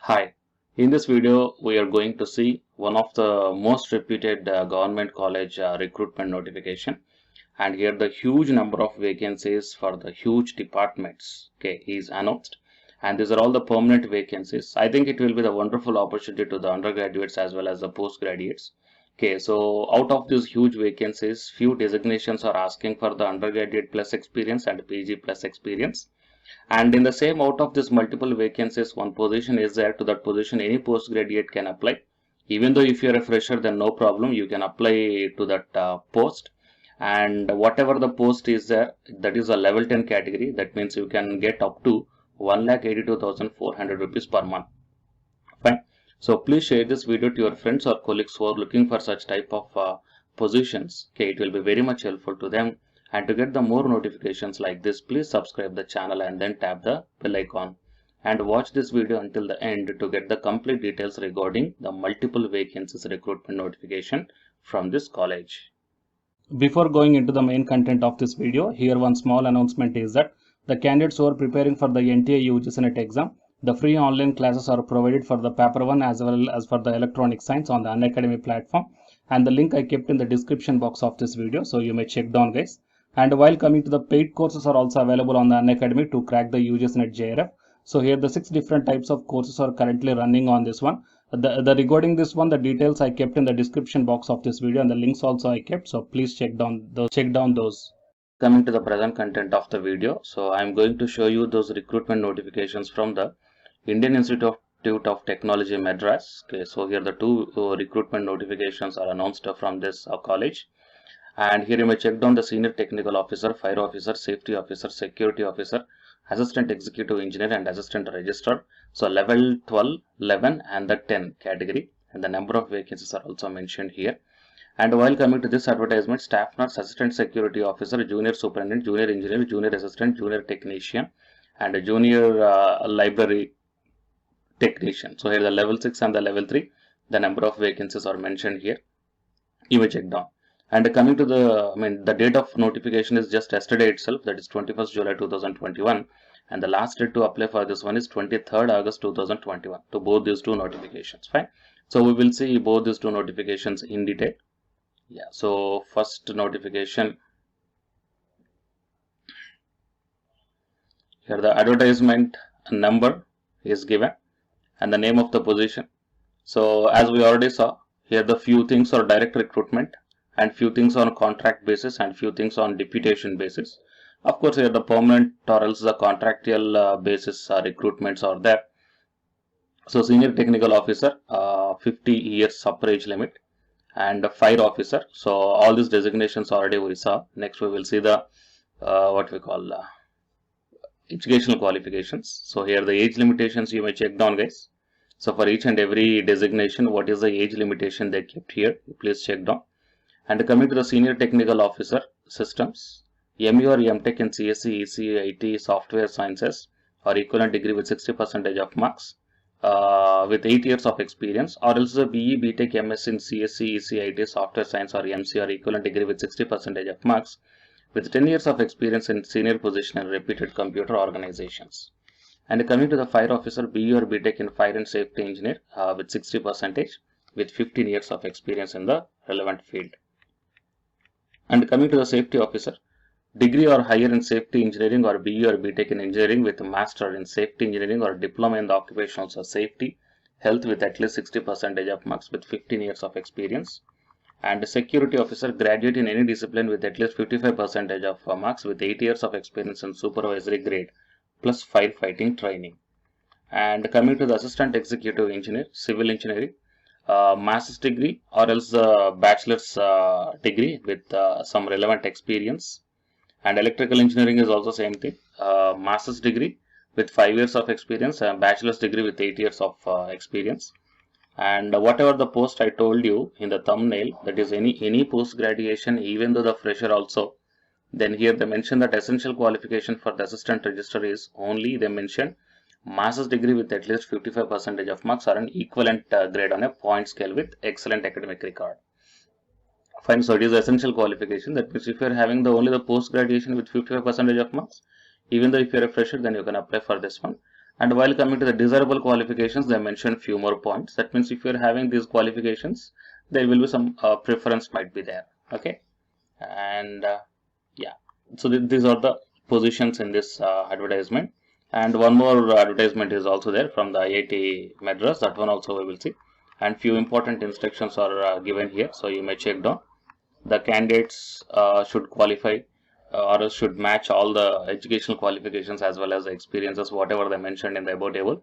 Hi, in this video we are going to see one of the most reputed government college recruitment notification, and here the huge number of vacancies for the huge departments is announced, and these are all the permanent vacancies. I think it will be the wonderful opportunity to the undergraduates as well as the postgraduates. So out of these huge vacancies, few designations are asking for the undergraduate plus experience and PG plus experience, and in the same out of this multiple vacancies, one position is there. To that position any postgraduate can apply. Even though if you're a fresher, then no problem, you can apply to that post. And whatever the post is there, that is a level 10 category. That means you can get up to 1,82,400 rupees per month. Fine. So please share this video to your friends or colleagues who are looking for such type of positions. It will be very much helpful to them. And to get the more notifications like this, please subscribe the channel and then tap the bell icon. And watch this video until the end to get the complete details regarding the multiple vacancies recruitment notification from this college. Before going into the main content of this video, here one small announcement is that the candidates who are preparing for the NTA UGC NET exam, the free online classes are provided for the paper 1 as well as for the electronic science on the Unacademy platform, and the link I kept in the description box of this video, so you may check down guys. And while coming to the paid courses are also available on the Unacademy to crack the UGC NET JRF. So here the 6 different types of courses are currently running on this one. The regarding this one, the details I kept in the description box of this video, and the links also I kept, so please check down those. Coming to the present content of the video, so I am going to show you those recruitment notifications from the Indian Institute of Technology Madras. So here the two recruitment notifications are announced from this college, and here you may check down the senior technical officer, fire officer, safety officer, security officer, assistant executive engineer and assistant registrar. So level 12, 11 and the 10 category, and the number of vacancies are also mentioned here. And while coming to this advertisement, staff nurse, assistant security officer, junior superintendent, junior engineer, junior assistant, junior technician and a junior library technician. So here the level 6 and the level 3, the number of vacancies are mentioned here. You may check down. And coming to the date of notification is just yesterday itself, that is 21st July 2021, and the last date to apply for this one is 23rd August 2021 to both these two notifications. Fine. So we will see both these two notifications in detail. Yeah. So first notification, here the advertisement number is given and the name of the position. So as we already saw, here the few things are direct recruitment, and few things on contract basis, and few things on deputation basis. Of course, here the permanent or else the contractual basis recruitments are there. So senior technical officer, 50 years upper age limit, and fire officer. So all these designations already we saw. Next we will see the what we call educational qualifications. So here the age limitations you may check down guys. So for each and every designation, what is the age limitation they kept here, please check down. And coming to the senior technical officer systems, ME or MTech in CSE, ECE, IT, software sciences or equivalent degree with 60% of marks with 8 years of experience, or else the BE, BTech, MS in CSE, ECE, IT, software science or MC or equivalent degree with 60% of marks with 10 years of experience in senior position in reputed computer organizations. And coming to the fire officer, BE or BTech in fire and safety engineer with 60% with 15 years of experience in the relevant field. And coming to the safety officer, degree or higher in safety engineering or BE or BTech in engineering with master in safety engineering or diploma in the occupational safety health with at least 60% of marks with 15 years of experience. And security officer, graduate in any discipline with at least 55% of marks with 8 years of experience in supervisory grade plus firefighting training. And coming to the assistant executive engineer, civil engineering, master's degree or else bachelor's degree with some relevant experience. And electrical engineering is also same thing, master's degree with 5 years of experience and bachelor's degree with 8 years of experience. And whatever the post I told you in the thumbnail, that is any post graduation, even though the fresher also, then here they mention that essential qualification for the assistant registrar is only, they mention master's degree with at least 55% of marks or an equivalent grade on a point scale with excellent academic record. Fine. So it is essential qualification. That means if you are having only the post graduation with 55% of marks, even though if you are a fresher, then you can apply for this one. And while coming to the desirable qualifications, they mentioned few more points. That means if you're having these qualifications, there will be some preference might be there. Okay, and yeah, so these are the positions in this advertisement. And one more advertisement is also there from the IIT Madras. That one also we will see. And few important instructions are given here, so you may check down. The candidates should qualify or should match all the educational qualifications as well as the experiences, whatever they mentioned in the above table.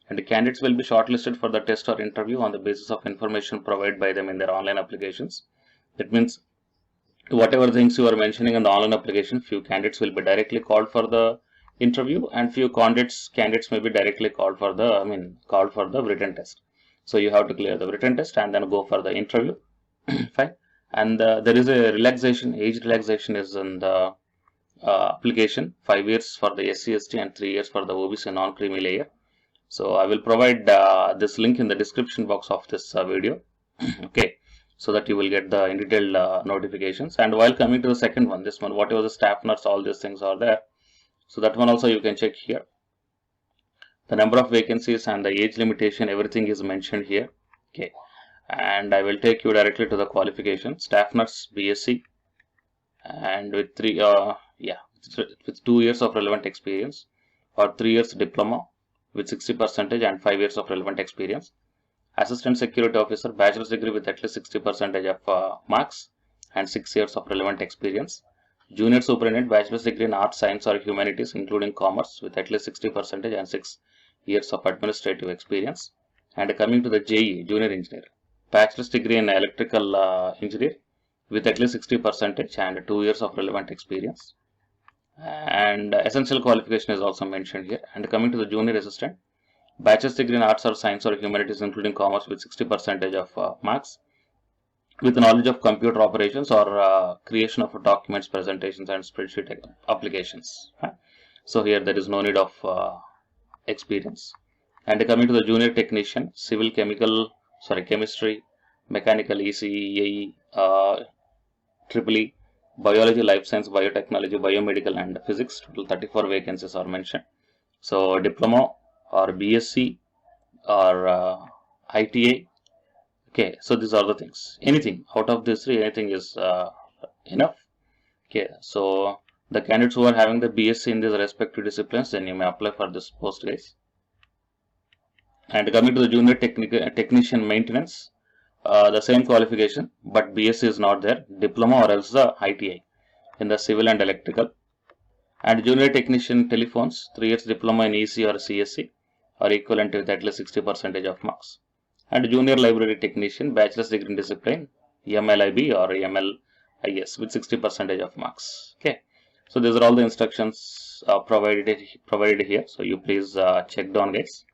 And the candidates will be shortlisted for the test or interview on the basis of information provided by them in their online applications. That means whatever things you are mentioning in the online application, few candidates will be directly called for the interview, and few candidates may be directly called for the written test. So you have to clear the written test and then go for the interview. Fine. And there is a relaxation, age relaxation is in the application, 5 years for the SC/ST and 3 years for the OBC non-creamy layer. So I will provide this link in the description box of this video. Okay, so that you will get the in detailed notifications. And while coming to the second one, this one, whatever the staff nurse, all these things are there. So that one also you can check here. The number of vacancies and the age limitation, everything is mentioned here. Okay, and I will take you directly to the qualification. Staff nurse BSc, and with 2 years of relevant experience, or 3 years diploma with 60% and 5 years of relevant experience. Assistant Security Officer, bachelor's degree with at least 60% of marks and 6 years of relevant experience. Junior Superintendent, bachelor's degree in Arts, Science or Humanities including Commerce with at least 60% and 6 years of administrative experience. And coming to the JE, Junior Engineer, bachelor's degree in Electrical Engineer with at least 60% and 2 years of relevant experience. And essential qualification is also mentioned here. And coming to the Junior Assistant, bachelor's degree in Arts or Science or Humanities including Commerce with 60% of marks, with knowledge of computer operations or creation of documents, presentations and spreadsheet applications. So here there is no need of experience. And coming to the Junior Technician, Civil Chemistry, Mechanical, ECE, EEE, Biology, Life Science, Biotechnology, Biomedical and Physics. Total 34 vacancies are mentioned. So diploma or BSc or ITA. Okay, so these are the things. Anything out of these three, anything is enough. Okay, so the candidates who are having the BSc in these respective disciplines, then you may apply for this post, guys. And coming to the Junior Technician Maintenance, the same qualification, but BSc is not there. Diploma or else the ITA in the Civil and Electrical. And Junior Technician Telephones, 3 years diploma in EC or CSC or equivalent with at least 60% of marks. And Junior Library Technician, bachelor's degree in discipline, MLIB or MLIS with 60% of marks. Okay, so these are all the instructions provided here. So you please check down, guys.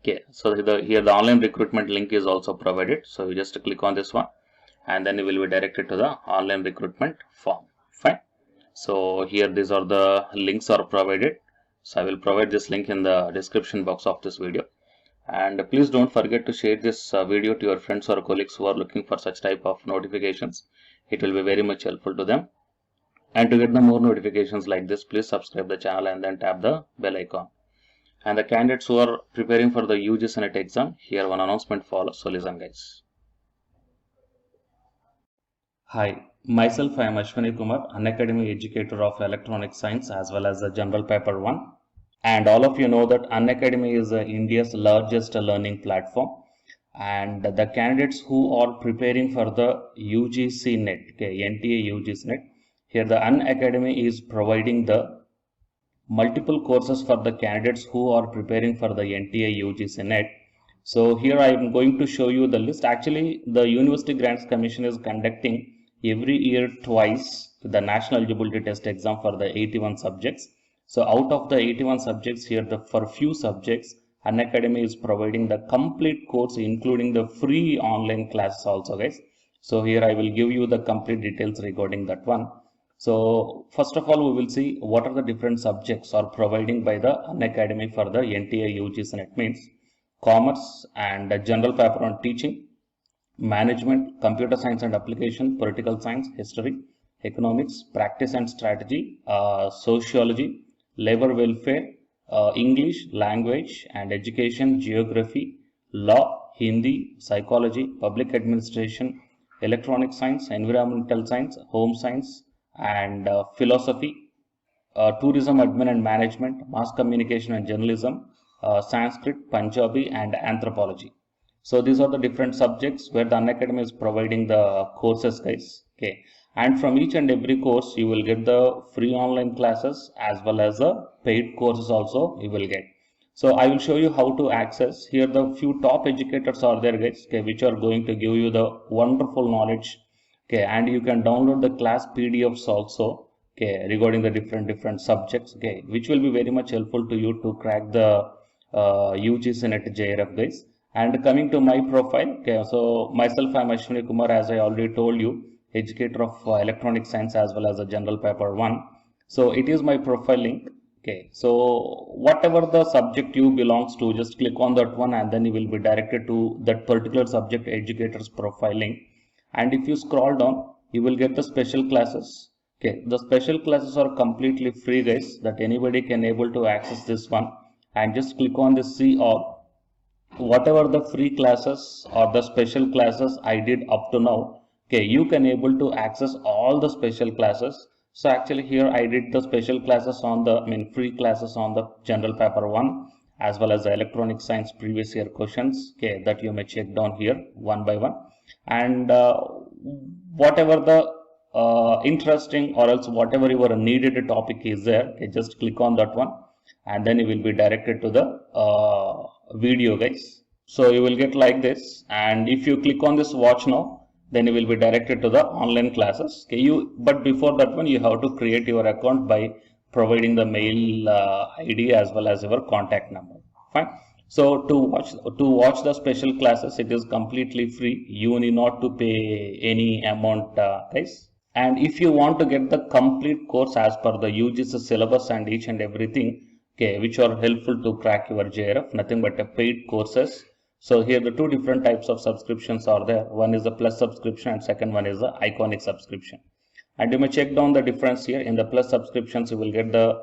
Okay, so here the online recruitment link is also provided. So you just click on this one, and then you will be directed to the online recruitment form. Fine. So here these are the links are provided. So I will provide this link in the description box of this video. And please don't forget to share this video to your friends or colleagues who are looking for such type of notifications. It will be very much helpful to them. And to get the more notifications like this, please subscribe the channel and then tap the bell icon. And the candidates who are preparing for the UG Senate exam, here one announcement follows. So listen, guys. Hi, myself I am Ashwani Kumar, Unacademy educator of Electronic Science as well as the General Paper 1. And all of you know that Unacademy is India's largest learning platform. And the candidates who are preparing for the UGC NET, okay, NTA UGC NET, here the Unacademy is providing the multiple courses for the candidates who are preparing for the NTA UGC NET. So here I am going to show you the list. Actually, the University Grants Commission is conducting every year twice the National Eligibility Test exam for the 81 subjects. So out of the 81 subjects here, for few subjects, Unacademy is providing the complete course, including the free online classes also, guys. So here I will give you the complete details regarding that one. So first of all, we will see what are the different subjects are providing by the Unacademy for the NTA UGC NET, means Commerce and General Paper on Teaching, Management, Computer Science and Application, Political Science, History, Economics, Practice and Strategy, Sociology, Labor Welfare, English, language and education, geography, law, Hindi, psychology, public administration, electronic science, environmental science, home science, and philosophy, tourism admin and management, mass communication and journalism, Sanskrit, Punjabi, and anthropology. So these are the different subjects where the Unacademy is providing the courses, guys. Okay, and from each and every course you will get the free online classes as well as the paid courses also you will get. So I will show you how to access. Here the few top educators are there, guys, okay, which are going to give you the wonderful knowledge. Okay, and you can download the class PDFs also, okay, regarding the different subjects, okay, which will be very much helpful to you to crack the UGC NET JRF, guys. And coming to my profile, okay, so myself, I'm Ashwini Kumar, as I already told you, educator of electronic science as well as a general paper 1. So it is my profile link. Okay, so whatever the subject you belongs to, just click on that one and then you will be directed to that particular subject educator's profile link. And if you scroll down, you will get the special classes. Okay, the special classes are completely free, guys, that anybody can able to access this one. And just click on the see all. Whatever the free classes or the special classes I did up to now, okay, you can able to access all the special classes. So actually here I did the special classes on the, free classes on the general paper 1 as well as the electronic science previous year questions, okay, that you may check down here one by one. And whatever the interesting or else whatever your needed topic is there, okay, just click on that one and then you will be directed to the video, guys. So you will get like this, and if you click on this watch now, then you will be directed to the online classes. Okay, but before that one you have to create your account by providing the mail ID as well as your contact number. Fine. So to watch the special classes, it is completely free. You need not to pay any amount, guys. And if you want to get the complete course as per the UGC syllabus and each and everything, okay, which are helpful to crack your JRF, nothing but a paid courses. So here the two different types of subscriptions are there. One is the plus subscription and second one is the iconic subscription. And you may check down the difference here. In the plus subscriptions, you will get the,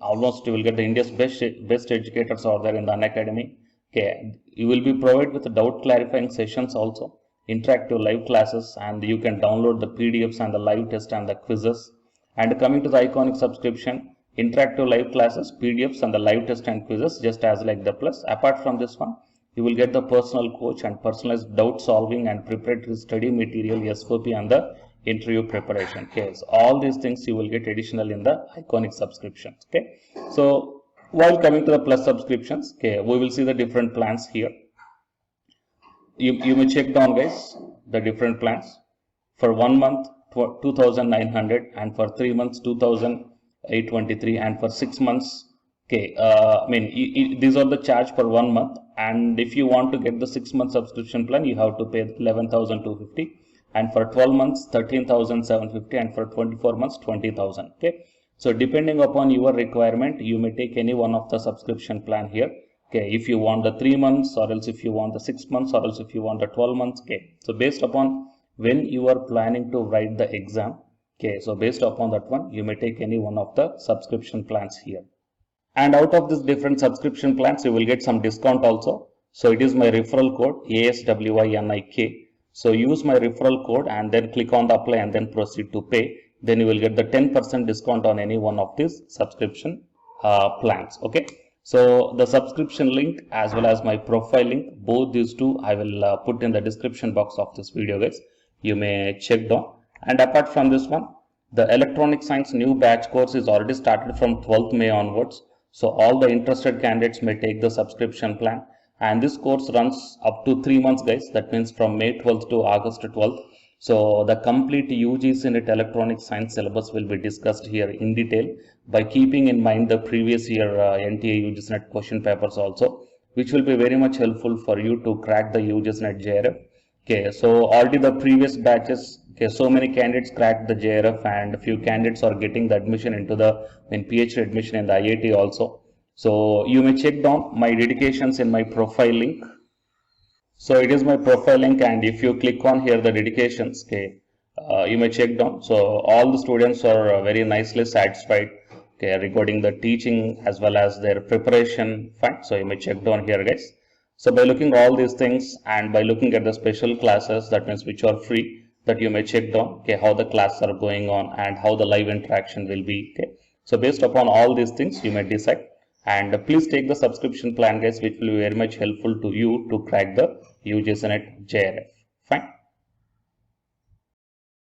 almost you will get the India's best educators are there in the Unacademy. Okay, you will be provided with doubt clarifying sessions also, interactive live classes, and you can download the PDFs and the live test and the quizzes. And coming to the iconic subscription, interactive live classes, PDFs and the live test and quizzes, just as like the plus. Apart from this one, you will get the personal coach and personalized doubt solving and preparatory study material, SOP, and the interview preparation. Okay, so all these things you will get additional in the iconic subscriptions. Okay, so while coming to the plus subscriptions, okay, we will see the different plans here. You may check down, guys, the different plans. For 1 month 2,900 and for 3 months 2,823 and for 6 months, okay, these are the charge per 1 month. And if you want to get the 6-month subscription plan, you have to pay 11,250, and for 12 months 13,750, and for 24 months 20,000. Okay, so depending upon your requirement, you may take any one of the subscription plan here. Okay, if you want the 3 months, or else if you want the 6 months, or else if you want the 12 months. Okay, so based upon when you are planning to write the exam, okay, so based upon that one, you may take any one of the subscription plans here. And out of this different subscription plans, you will get some discount also. So it is my referral code ASWINIK. So use my referral code and then click on the apply and then proceed to pay. Then you will get the 10% discount on any one of these subscription plans. Okay. So the subscription link as well as my profile link, both these two I will put in the description box of this video, guys. You may check down. And apart from this one, the electronic science new batch course is already started from 12th May onwards. So all the interested candidates may take the subscription plan, and this course runs up to 3 months, guys. That means from May 12th to August 12th. So the complete UGC NET electronic science syllabus will be discussed here in detail by keeping in mind the previous year NTA UGC NET question papers also, which will be very much helpful for you to crack the UGC NET JRF. Okay, so already the previous batches, okay, so many candidates cracked the JRF and a few candidates are getting the admission into the PhD admission in the IIT also. So you may check down my dedications in my profile link. So it is my profile link, and if you click on here the dedications, okay, you may check down. So all the students are very nicely satisfied. okay, regarding the teaching as well as their preparation. Fine. So you may check down here, guys. So by looking all these things and by looking at the special classes, that means which are free, that you may check down, okay, how the classes are going on and how the live interaction will be. Okay. So based upon all these things, you may decide. And please take the subscription plan, guys, which will be very much helpful to you to crack the UGC NET JRF. Fine.